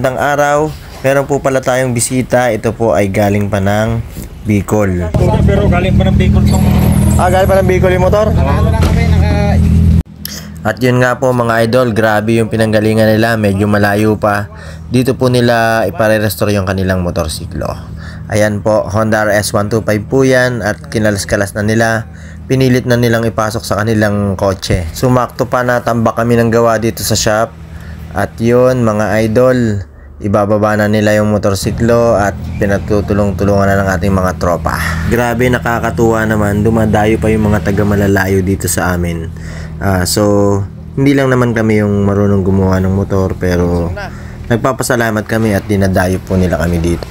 magandang araw. Meron po pala tayong bisita. Ito po ay galing pa ng Bicol. Pero galing pa ng Bicol tong... Galing pa ng Bicol yung motor? At yun nga po mga idol, grabe yung pinanggalingan nila. Medyo malayo pa. Dito po nila ipare-restore yung kanilang motorsiklo. Ayan po, Honda RS125 po yan. At kinalas-kalas na nila. Pinilit na nilang ipasok sa kanilang kotse. Sumakto pa na tambak kami ng gawa dito sa shop. At yun mga idol, ibababa na nila yung motorsiklo at pinatutulong-tulungan na ng ating mga tropa. Grabe, nakakatuwa naman, dumadayo pa yung mga taga malalayo dito sa amin. So hindi lang naman kami yung marunong gumawa ng motor, pero nagpapasalamat kami at dinadayo po nila kami dito.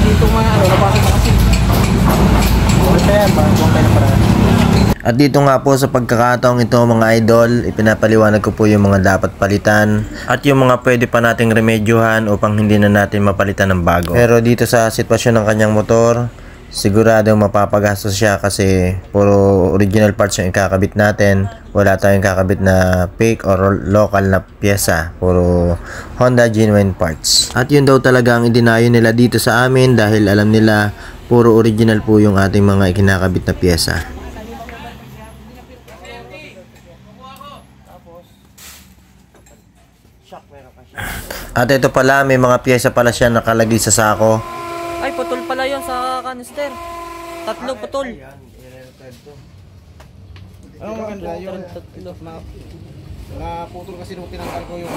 Dito mga nabasa na kasi. At dito nga po sa pagkakataong ito mga idol, ipinapaliwanag ko po yung mga dapat palitan at yung mga pwede pa nating remedyohan upang hindi na natin mapalitan ng bago. Pero dito sa sitwasyon ng kanyang motor, sigurado mapapagastos siya kasi puro original parts yung ikakabit natin. Wala tayong kakabit na fake or local na pyesa, puro Honda genuine parts. At yun daw talaga ang idinayo nila dito sa amin dahil alam nila puro original po yung ating mga ikinakabit na pyesa. At ito pala, may mga pyesa pala siya nakalagay sa sako. Ay, putol pala yun sa kanister. Tatlo putol. Ano maganda yung tatlo. Naputol kasi nung tinanggal ko yung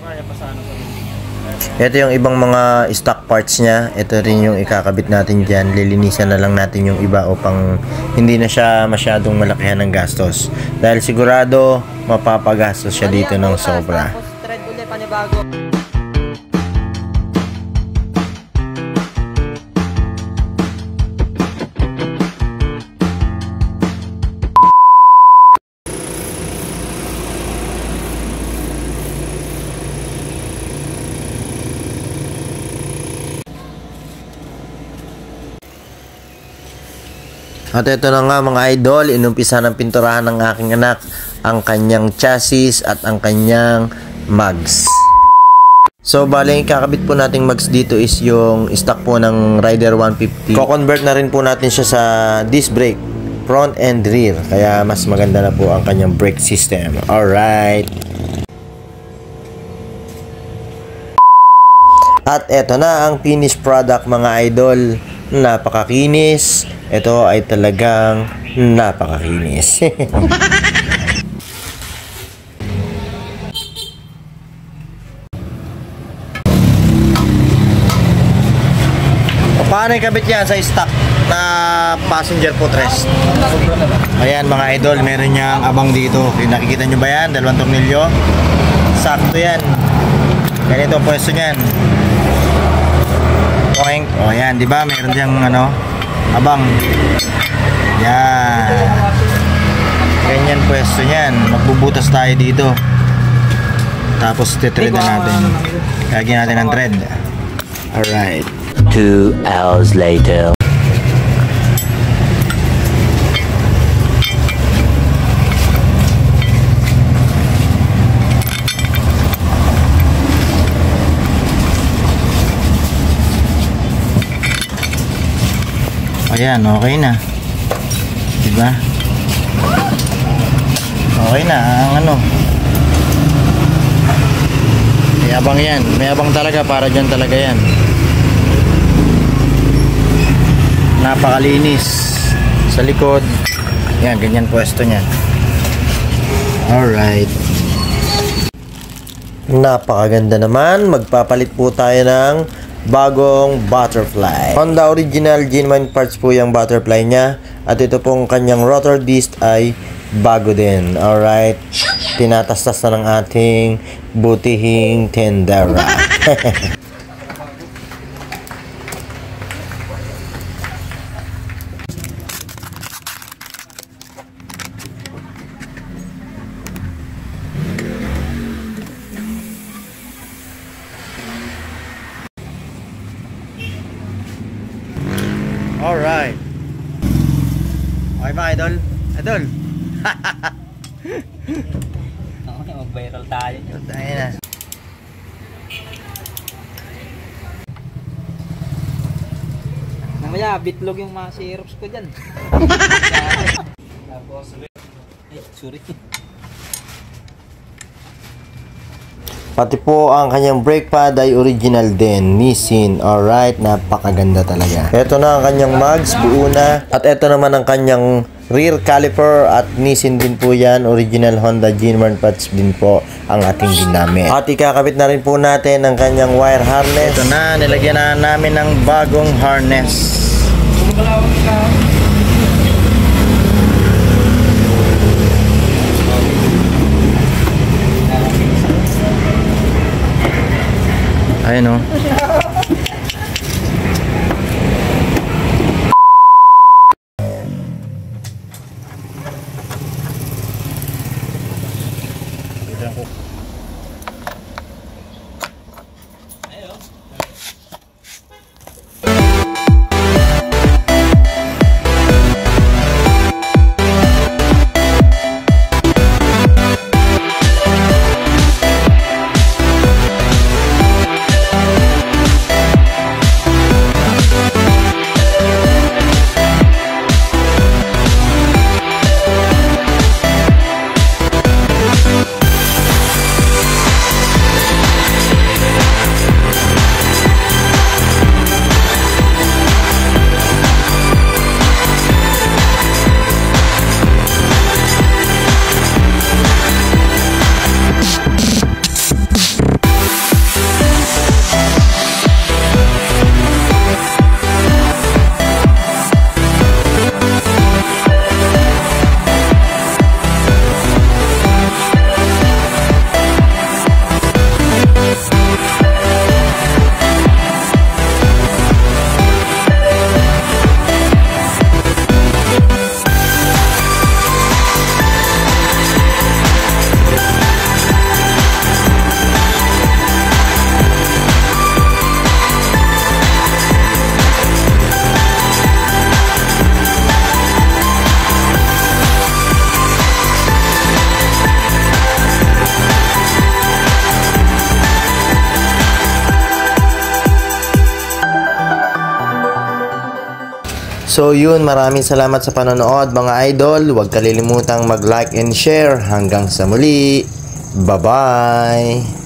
kaya pa sa ano sa Ito yung ibang mga stock parts niya. Ito rin yung ikakabit natin dyan. Lilinisan na lang natin yung iba upang hindi na siya masyadong malakihan ng gastos. Dahil sigurado mapapagastos siya dito ng sobra. Tapos thread ulit panibago. At ito na nga mga idol, inumpisa ng pinturahan ng aking anak ang kanyang chassis at ang kanyang mags. So bali, kakabit po nating mags dito is yung stock po ng Rider 150. Ko-convert na rin po natin siya sa disc brake, front and rear. Kaya mas maganda na po ang kanyang brake system. Alright. At eto na ang finished product mga idol. Napakakinis. Ito ay talagang napakakinis. Paano ikabit yan sa stock na passenger footrest? Ayan mga idol, meron niyang abang dito. Nakikita nyo ba yan? Dalawang tornilyo. Sakto yan. Ganito ang pwesto niyan. O yan, di ba? Meron diyang abang. Yan. Ganyan pwesto niyan. Magbubutas tayo dito. Tapos titread na natin. Lagyan natin ng thread. Alright. 2 hours later. Ayan, okay na. Diba? Okay na, ang may abang yan. May abang talaga, para dyan talaga yan. Napakalinis. Sa likod. Yan, ganyan pwesto niya. Alright. Napakaganda naman. Magpapalit po tayo ng bagong butterfly. Honda original genuine parts po yung butterfly niya. At ito pong kanyang rotor disc ay bago din. Alright. Tinatastas na ng ating butihing tendera. Alright. Okay ba, idol? Idol? Mag-viral tayo. Tayo na. Mamaya, bitlog yung mga syrups ko dyan. Ay, sorry. Pati po ang kanyang brake pad ay original din, Nissin. Alright, napakaganda talaga. Ito na ang kanyang mags, buo na. At ito naman ang kanyang rear caliper at Nissin din po yan. Original Honda Ginman pads din po ang ating ginamit. At ikakabit na rin po natin ang kanyang wire harness. Ito na, nilagyan na namin ng bagong harness. Ayun o. So yun, maraming salamat sa panonood mga idol. Huwag kalilimutang mag-like and share. Hanggang sa muli. Bye-bye!